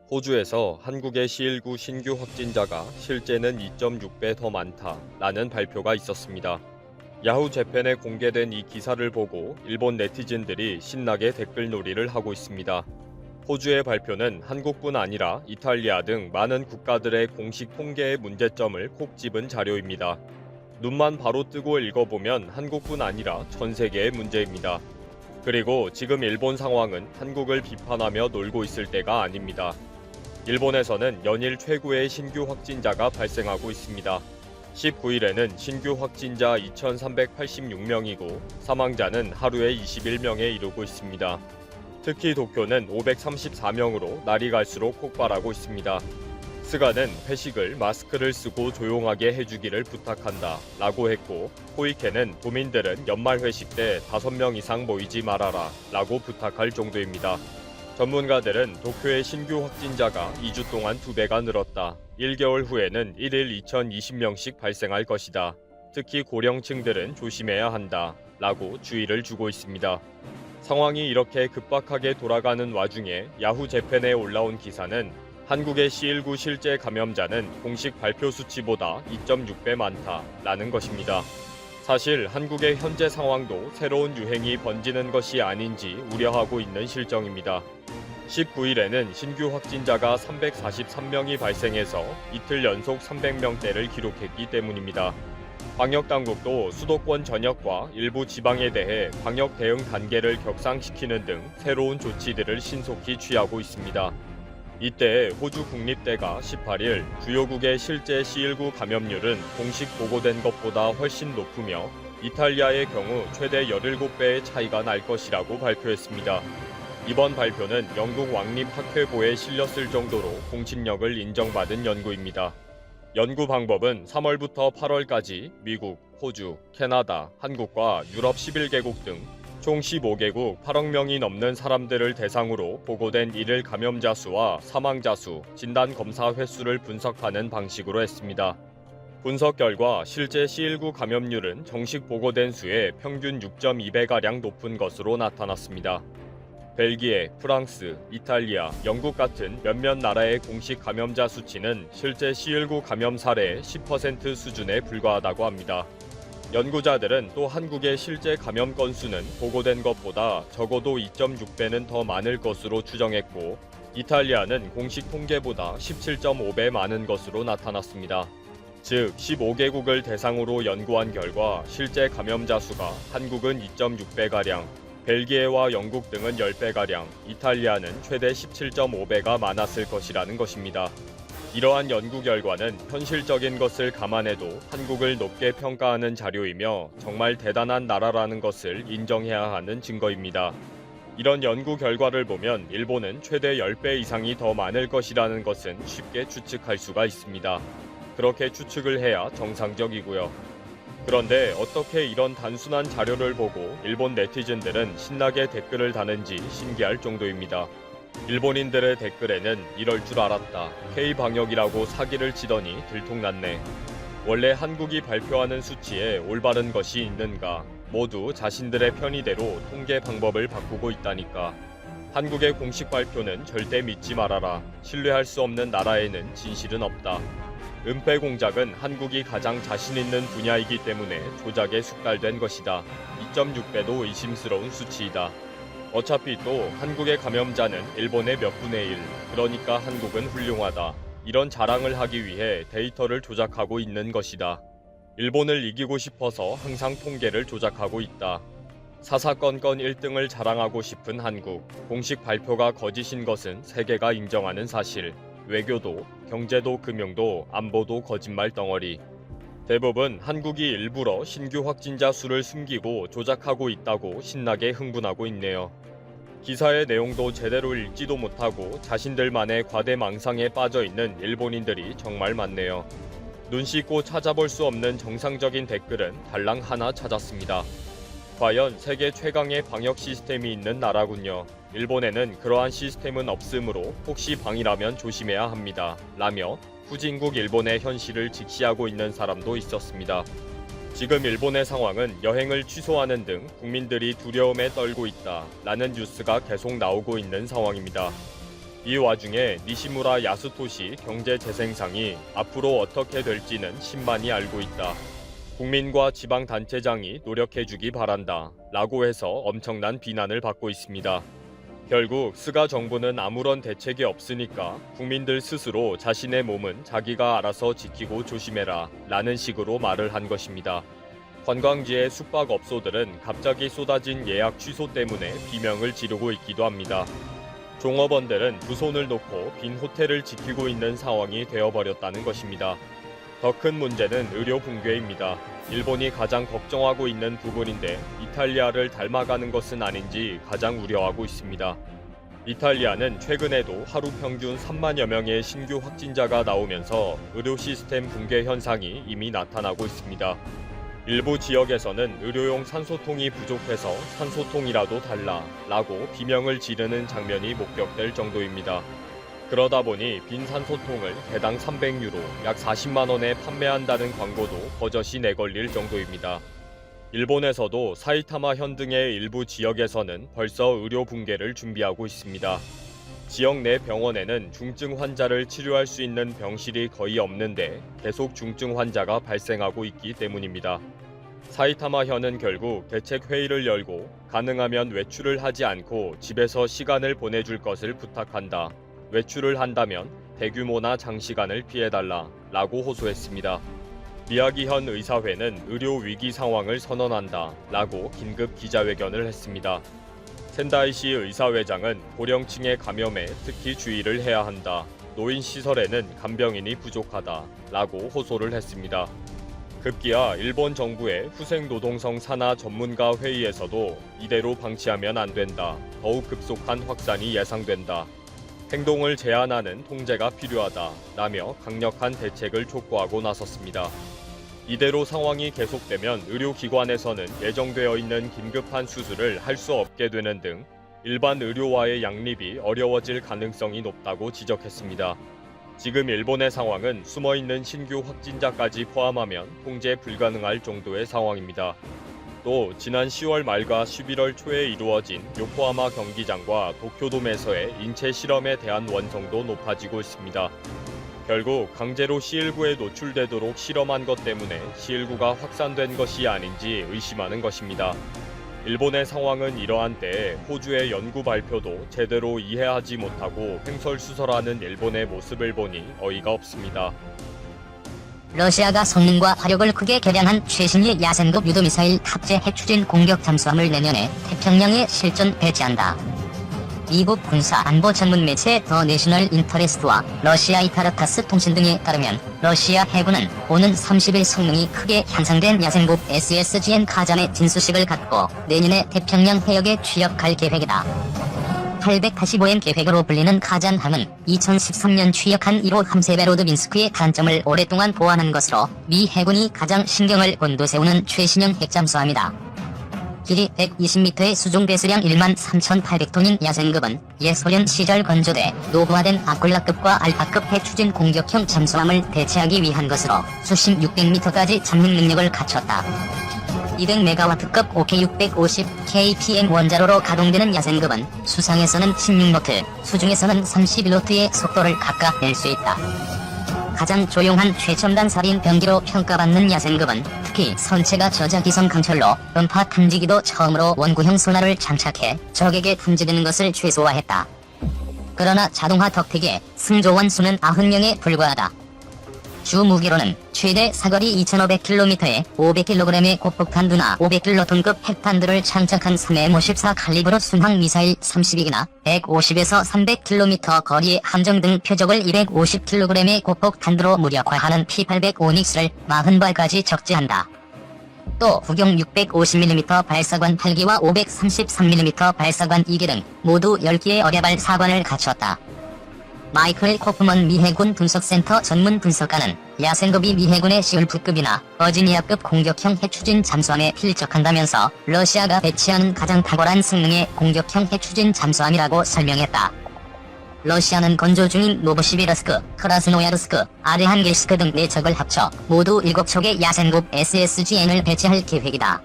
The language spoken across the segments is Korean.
호주에서 한국의 C19 신규 확진자가 실제는 2.6배 더 많다라는 발표가 있었습니다. 야후 재팬에 공개된 이 기사를 보고 일본 네티즌들이 신나게 댓글놀이를 하고 있습니다. 호주의 발표는 한국뿐 아니라 이탈리아 등 많은 국가들의 공식 통계의 문제점을 콕 집은 자료입니다. 눈만 바로 뜨고 읽어보면 한국뿐 아니라 전 세계의 문제입니다. 그리고 지금 일본 상황은 한국을 비판하며 놀고 있을 때가 아닙니다. 일본에서는 연일 최고의 신규 확진자가 발생하고 있습니다. 19일에는 신규 확진자 2,386명이고 사망자는 하루에 21명에 이르고 있습니다. 특히 도쿄는 534명으로 날이 갈수록 폭발하고 있습니다. 스가는 회식을 마스크를 쓰고 조용하게 해주기를 부탁한다 라고 했고, 코이케는 도민들은 연말 회식 때 5명 이상 모이지 말아라 라고 부탁할 정도입니다. 전문가들은 도쿄의 신규 확진자가 2주 동안 2배가 늘었다. 1개월 후에는 1일 2,020명씩 발생할 것이다. 특히 고령층들은 조심해야 한다. 라고 주의를 주고 있습니다. 상황이 이렇게 급박하게 돌아가는 와중에 야후 재팬에 올라온 기사는 한국의 C19 실제 감염자는 공식 발표 수치보다 2.6배 많다라는 것입니다. 사실 한국의 현재 상황도 새로운 유행이 번지는 것이 아닌지 우려하고 있는 실정입니다. 19일에는 신규 확진자가 343명이 발생해서 이틀 연속 300명대를 기록했기 때문입니다. 방역당국도 수도권 전역과 일부 지방에 대해 방역 대응 단계를 격상시키는 등 새로운 조치들을 신속히 취하고 있습니다. 이때 호주 국립대가 18일 주요국의 실제 C19 감염률은 공식 보고된 것보다 훨씬 높으며 이탈리아의 경우 최대 17배의 차이가 날 것이라고 발표했습니다. 이번 발표는 영국 왕립학회보에 실렸을 정도로 공신력을 인정받은 연구입니다. 연구 방법은 3월부터 8월까지 미국, 호주, 캐나다, 한국과 유럽 11개국 등 총 15개국 8억 명이 넘는 사람들을 대상으로 보고된 일일 감염자 수와 사망자 수, 진단 검사 횟수를 분석하는 방식으로 했습니다. 분석 결과 실제 C19 감염률은 정식 보고된 수의 평균 6.2배가량 높은 것으로 나타났습니다. 벨기에, 프랑스, 이탈리아, 영국 같은 몇몇 나라의 공식 감염자 수치는 실제 C19 감염 사례의 10% 수준에 불과하다고 합니다. 연구자들은 또 한국의 실제 감염 건수는 보고된 것보다 적어도 2.6배는 더 많을 것으로 추정했고, 이탈리아는 공식 통계보다 17.5배 많은 것으로 나타났습니다. 즉 15개국을 대상으로 연구한 결과 실제 감염자 수가 한국은 2.6배가량, 벨기에와 영국 등은 10배가량, 이탈리아는 최대 17.5배가 많았을 것이라는 것입니다. 이러한 연구 결과는 현실적인 것을 감안해도 한국을 높게 평가하는 자료이며 정말 대단한 나라라는 것을 인정해야 하는 증거입니다. 이런 연구 결과를 보면 일본은 최대 10배 이상이 더 많을 것이라는 것은 쉽게 추측할 수가 있습니다. 그렇게 추측을 해야 정상적이고요. 그런데 어떻게 이런 단순한 자료를 보고 일본 네티즌들은 신나게 댓글을 다는지 신기할 정도입니다. 일본인들의 댓글에는 이럴 줄 알았다. K방역이라고 사기를 치더니 들통났네. 원래 한국이 발표하는 수치에 올바른 것이 있는가. 모두 자신들의 편의대로 통계 방법을 바꾸고 있다니까. 한국의 공식 발표는 절대 믿지 말아라. 신뢰할 수 없는 나라에는 진실은 없다. 은폐 공작은 한국이 가장 자신 있는 분야이기 때문에 조작에 숙달된 것이다. 2.6배도 의심스러운 수치이다. 어차피 또 한국의 감염자는 일본의 몇 분의 1, 그러니까 한국은 훌륭하다. 이런 자랑을 하기 위해 데이터를 조작하고 있는 것이다. 일본을 이기고 싶어서 항상 통계를 조작하고 있다. 사사건건 1등을 자랑하고 싶은 한국, 공식 발표가 거짓인 것은 세계가 인정하는 사실. 외교도, 경제도, 금융도, 안보도 거짓말 덩어리. 대부분 한국이 일부러 신규 확진자 수를 숨기고 조작하고 있다고 신나게 흥분하고 있네요. 기사의 내용도 제대로 읽지도 못하고 자신들만의 과대망상에 빠져있는 일본인들이 정말 많네요. 눈 씻고 찾아볼 수 없는 정상적인 댓글은 달랑 하나 찾았습니다. 과연 세계 최강의 방역 시스템이 있는 나라군요. 일본에는 그러한 시스템은 없으므로 혹시 방이라면 조심해야 합니다. 라며 후진국 일본의 현실을 직시하고 있는 사람도 있었습니다. 지금 일본의 상황은 여행을 취소하는 등 국민들이 두려움에 떨고 있다 라는 뉴스가 계속 나오고 있는 상황입니다. 이 와중에 니시무라 야스토시 경제재생상이 앞으로 어떻게 될지는 신만이 알고 있다. 국민과 지방단체장이 노력해주기 바란다. 라고 해서 엄청난 비난을 받고 있습니다. 결국 스가 정부는 아무런 대책이 없으니까 국민들 스스로 자신의 몸은 자기가 알아서 지키고 조심해라 라는 식으로 말을 한 것입니다. 관광지의 숙박업소들은 갑자기 쏟아진 예약 취소 때문에 비명을 지르고 있기도 합니다. 종업원들은 두 손을 놓고 빈 호텔을 지키고 있는 상황이 되어버렸다는 것입니다. 더 큰 문제는 의료 붕괴입니다. 일본이 가장 걱정하고 있는 부분인데 이탈리아를 닮아가는 것은 아닌지 가장 우려하고 있습니다. 이탈리아는 최근에도 하루 평균 3만여 명의 신규 확진자가 나오면서 의료 시스템 붕괴 현상이 이미 나타나고 있습니다. 일부 지역에서는 의료용 산소통이 부족해서 산소통이라도 달라 라고 비명을 지르는 장면이 목격될 정도입니다. 그러다 보니 빈 산소통을 개당 300유로 약 40만 원에 판매한다는 광고도 버젓이 내걸릴 정도입니다. 일본에서도 사이타마 현 등의 일부 지역에서는 벌써 의료 붕괴를 준비하고 있습니다. 지역 내 병원에는 중증 환자를 치료할 수 있는 병실이 거의 없는데 계속 중증 환자가 발생하고 있기 때문입니다. 사이타마 현은 결국 대책 회의를 열고 가능하면 외출을 하지 않고 집에서 시간을 보내줄 것을 부탁한다. 외출을 한다면 대규모나 장시간을 피해달라 라고 호소했습니다. 미야기현 의사회는 의료 위기 상황을 선언한다 라고 긴급 기자회견을 했습니다. 센다이시 의사회장은 고령층의 감염에 특히 주의를 해야 한다. 노인 시설에는 간병인이 부족하다 라고 호소를 했습니다. 급기야 일본 정부의 후생노동성 산하 전문가 회의에서도 이대로 방치하면 안 된다. 더욱 급속한 확산이 예상된다. 행동을 제한하는 통제가 필요하다 라며 강력한 대책을 촉구하고 나섰습니다. 이대로 상황이 계속되면 의료기관에서는 예정되어 있는 긴급한 수술을 할 수 없게 되는 등 일반 의료와의 양립이 어려워질 가능성이 높다고 지적했습니다. 지금 일본의 상황은 숨어있는 신규 확진자까지 포함하면 통제 불가능할 정도의 상황입니다. 또 지난 10월 말과 11월 초에 이루어진 요코하마 경기장과 도쿄돔에서의 인체 실험에 대한 원성도 높아지고 있습니다. 결국 강제로 C19에 노출되도록 실험한 것 때문에 C19가 확산된 것이 아닌지 의심하는 것입니다. 일본의 상황은 이러한 때에 호주의 연구 발표도 제대로 이해하지 못하고 횡설수설하는 일본의 모습을 보니 어이가 없습니다. 러시아가 성능과 화력을 크게 개량한 최신의 야생급 유도미사일 탑재 핵추진 공격 잠수함을 내년에 태평양에 실전 배치한다. 미국 군사안보 전문 매체 더 내셔널 인터레스트와 러시아의 타르타스 통신 등에 따르면 러시아 해군은 오는 30일 성능이 크게 향상된 야생급 SSGN 카잔의 진수식을 갖고 내년에 태평양 해역에 취역할 계획이다. 885M 계획으로 불리는 카잔함은 2013년 취역한 1호 함세베로드민스크의 단점을 오랫동안 보완한 것으로 미 해군이 가장 신경을 곤두세우는 최신형 핵잠수함이다. 길이 120m의 수중 배수량 13,800톤인 야생급은 옛 소련 시절 건조돼 노후화된 아콜라급과 알파급 핵추진 공격형 잠수함을 대체하기 위한 것으로 수심 600m까지 잠입 능력을 갖췄다. 200MW급 OK650 KPM 원자로로 가동되는 야생급은 수상에서는 16노트, 수중에서는 31노트의 속도를 각각 낼 수 있다. 가장 조용한 최첨단 살인 병기로 평가받는 야생급은 특히 선체가 저자기성 강철로 음파 탐지기도 처음으로 원구형 소나를 장착해 적에게 탐지되는 것을 최소화했다. 그러나 자동화 덕택에 승조원 수는 90명에 불과하다. 주 무기로는 최대 사거리 2,500km에 500kg의 고폭탄두나 500킬로톤급 핵탄두를 장착한 3M54 칼리브로 순항 미사일 30기나 150에서 300km 거리의 함정 등 표적을 250kg의 고폭탄두로 무력화하는 P800 오닉스를 40발까지 적재한다. 또 구경 650mm 발사관 8기와 533mm 발사관 2기 등 모두 10기의 어뢰발 사관을 갖췄다. 마이클 코프먼 미 해군 분석센터 전문 분석가는 야생급이 미 해군의 시울프급이나 버지니아급 공격형 핵추진 잠수함에 필적한다면서 러시아가 배치하는 가장 탁월한 성능의 공격형 핵추진 잠수함이라고 설명했다. 러시아는 건조 중인 노브시비르스크, 크라스노야르스크, 아르한겔스크 등 4척을 합쳐 모두 7척의 야생급 SSGN을 배치할 계획이다.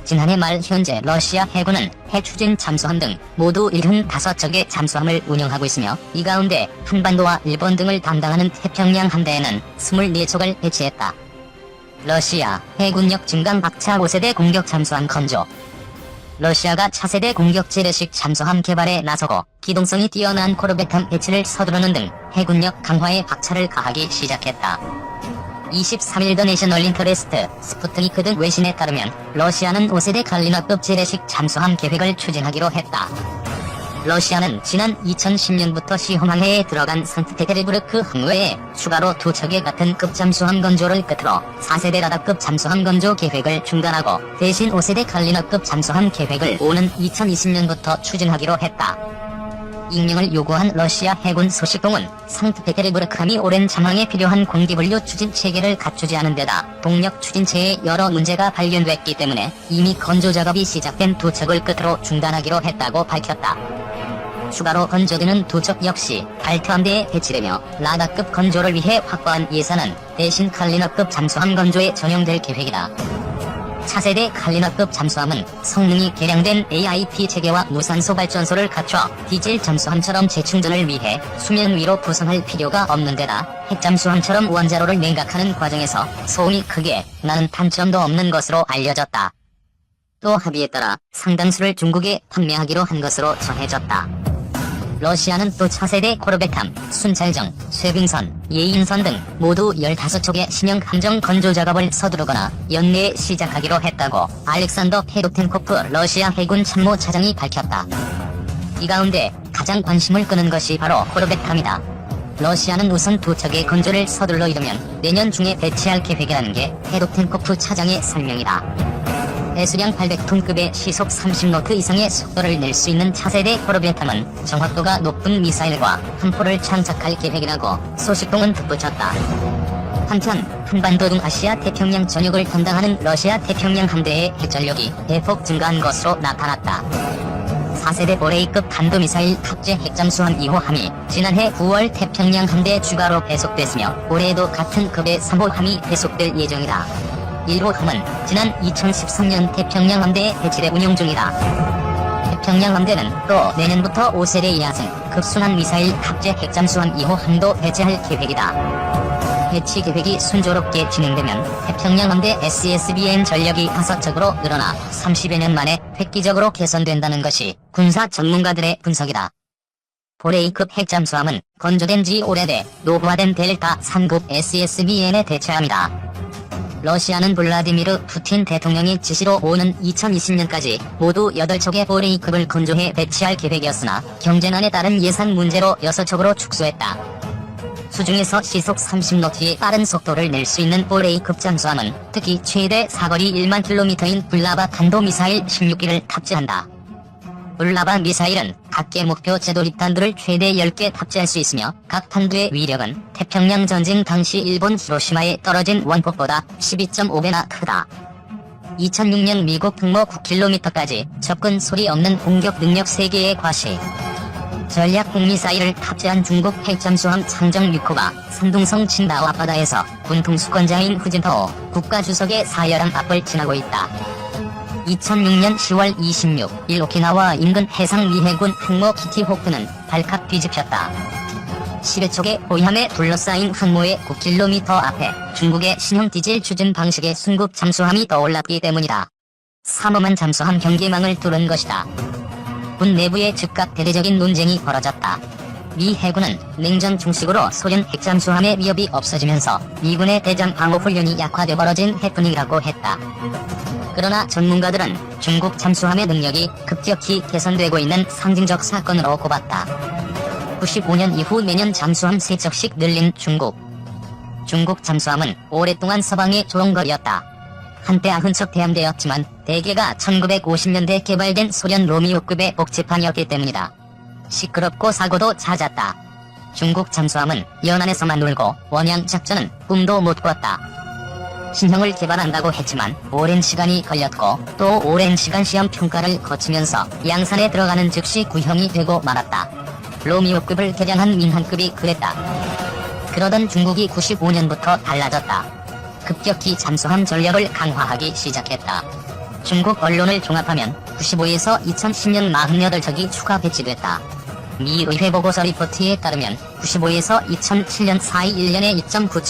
지난해 말 현재 러시아 해군은 해추진 잠수함 등 모두 75척의 잠수함을 운영하고 있으며 이 가운데 한반도와 일본 등을 담당하는 태평양 함대에는 24척을 배치했다. 러시아 해군력 증강 박차 5세대 공격 잠수함 건조. 러시아가 차세대 공격 재래식 잠수함 개발에 나서고 기동성이 뛰어난 코르벳함 배치를 서두르는 등 해군력 강화에 박차를 가하기 시작했다. 23일 더 내셔널 인터레스트, 스푸트니크 등 외신에 따르면 러시아는 5세대 칼리너급 재래식 잠수함 계획을 추진하기로 했다. 러시아는 지난 2010년부터 시험항해에 들어간 상트페테르부르크 항로에 추가로 2척의 같은 급 잠수함 건조를 끝으로 4세대 라다급 잠수함 건조 계획을 중단하고 대신 5세대 칼리너급 잠수함 계획을 오는 2020년부터 추진하기로 했다. 익명을 요구한 러시아 해군 소식통은 상트페테르부르크함이 오랜 잠항에 필요한 공기분류 추진 체계를 갖추지 않은 데다 동력 추진체에 여러 문제가 발견됐기 때문에 이미 건조 작업이 시작된 2척을 끝으로 중단하기로 했다고 밝혔다. 추가로 건조되는 2척 역시 발트 함대에 배치되며 라다급 건조를 위해 확보한 예산은 대신 칼리너급 잠수함 건조에 전용될 계획이다. 차세대 칼리너급 잠수함은 성능이 개량된 AIP 체계와 무산소 발전소를 갖춰 디젤 잠수함처럼 재충전을 위해 수면 위로 부상할 필요가 없는 데다 핵잠수함처럼 원자로를 냉각하는 과정에서 소음이 크게 나는 단점도 없는 것으로 알려졌다. 또 합의에 따라 상당수를 중국에 판매하기로 한 것으로 전해졌다. 러시아는 또 차세대 코르벳함, 순찰정, 쇠빙선, 예인선 등 모두 15척의 신형 함정 건조 작업을 서두르거나 연내에 시작하기로 했다고 알렉산더 페도텐코프 러시아 해군 참모차장이 밝혔다. 이 가운데 가장 관심을 끄는 것이 바로 코르벳함이다. 러시아는 우선 2척의 건조를 서둘러 이르면 내년 중에 배치할 계획이라는 게 페도텐코프 차장의 설명이다. 배수량 800톤급의 시속 30노트 이상의 속도를 낼 수 있는 차세대 코르벳함은 정확도가 높은 미사일과 함포를 장착할 계획이라고 소식통은 덧붙였다. 한편 한반도 등 아시아 태평양 전역을 담당하는 러시아 태평양 함대의 핵전력이 대폭 증가한 것으로 나타났다. 4세대 보레이급 탄도미사일 탑재 핵잠수함 2호함이 지난해 9월 태평양 함대에 추가로 배속됐으며 올해에도 같은 급의 3호함이 배속될 예정이다. 1호함은 지난 2013년 태평양 함대에 배치돼 운용 중이다. 태평양 함대는 또 내년부터 5세대 야생 급순환 미사일 탑재 핵잠수함 2호함도 배치할 계획이다. 배치 계획이 순조롭게 진행되면 태평양 함대 SSBN 전력이 5척으로 늘어나 30여 년 만에 획기적으로 개선된다는 것이 군사 전문가들의 분석이다. 보레이급 핵잠수함은 건조된 지 오래돼 노후화된 델타 상급 SSBN의 대체함이다. 러시아는 블라디미르 푸틴 대통령의 지시로 오는 2020년까지 모두 8척의 보레이급을 건조해 배치할 계획이었으나 경제난에 따른 예산 문제로 6척으로 축소했다. 수중에서 시속 30노트의 빠른 속도를 낼 수 있는 보레이급 잠수함은 특히 최대 사거리 1만 킬로미터인 불라바 탄도미사일 16기를 탑재한다. 불라바 미사일은 각계 목표 제도립탄두를 최대 10개 탑재할 수 있으며 각 탄두의 위력은 태평양 전쟁 당시 일본 히로시마에 떨어진 원폭보다 12.5배나 크다. 2006년 미국 항모 9km까지 접근 소리 없는 공격 능력 3개의 과시. 전략 핵미사일을 탑재한 중국 핵잠수함 창정 6호가 산둥성 친다오 앞바다에서 군통수권자인 후진타오 국가주석의 사열한 앞을 지나고 있다. 2006년 10월 26일 오키나와 인근 해상 미해군 항모 키티호크는 발칵 뒤집혔다. 10여 척의 호위함에 둘러싸인 항모의 9km 앞에 중국의 신형 디젤 추진 방식의 순급 잠수함이 떠올랐기 때문이다. 삼엄한 잠수함 경계망을 뚫은 것이다. 군 내부에 즉각 대대적인 논쟁이 벌어졌다. 미 해군은 냉전 중식으로 소련 핵잠수함의 위협이 없어지면서 미군의 대장 방어훈련이 약화돼 벌어진 해프닝이라고 했다. 그러나 전문가들은 중국 잠수함의 능력이 급격히 개선되고 있는 상징적 사건으로 꼽았다. 95년 이후 매년 잠수함 3척씩 늘린 중국. 중국 잠수함은 오랫동안 서방의 조롱거리였다. 한때 아흔척 대함대였지만 대개가 1950년대 개발된 소련 로미오급의 복지판이었기 때문이다. 시끄럽고 사고도 잦았다. 중국 잠수함은 연안에서만 놀고 원양 작전은 꿈도 못 꿨다. 신형을 개발한다고 했지만 오랜 시간이 걸렸고 또 오랜 시간 시험 평가를 거치면서 양산에 들어가는 즉시 구형이 되고 말았다. 로미오급을 개량한 민한급이 그랬다. 그러던 중국이 95년부터 달라졌다. 급격히 잠수함 전력을 강화하기 시작했다. 중국 언론을 종합하면 95에서 2010년 48척이 추가 배치됐다. 미 의회 보고서 리포트에 따르면 95에서 2007년 사이 1년에 2.9척